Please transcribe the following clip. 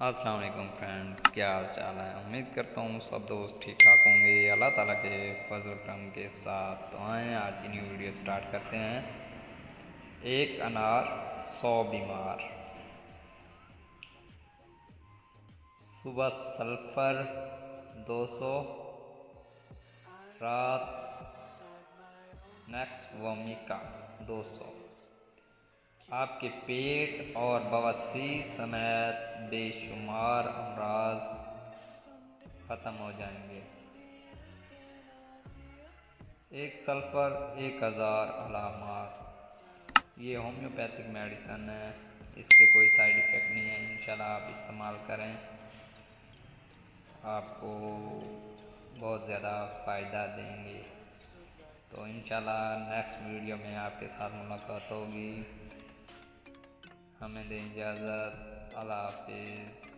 अस्सलाम वालेकुम फ्रेंड्स, क्या हाल चाल है। उम्मीद करता हूँ सब दोस्त ठीक ठाक होंगे अल्लाह ताला के फजल करम के साथ। तो आए आज की न्यू वीडियो स्टार्ट करते हैं। एक अनार 100 बीमार। सुबह सल्फर 200, रात नेक्स्ट वोमिका 200। आपके पेट और बवासीर समेत बेशुमार अमराज ख़त्म हो जाएंगे। एक सल्फ़र 1000 अलामात। ये होम्योपैथिक मेडिसन है, इसके कोई साइड इफ़ेक्ट नहीं है। इंशाल्लाह आप इस्तेमाल करें, आपको बहुत ज़्यादा फ़ायदा देंगे। तो इंशाल्लाह नेक्स्ट वीडियो में आपके साथ मुलाकात होगी। हमें दें इजाज़त। अल्लाह हाफिज़।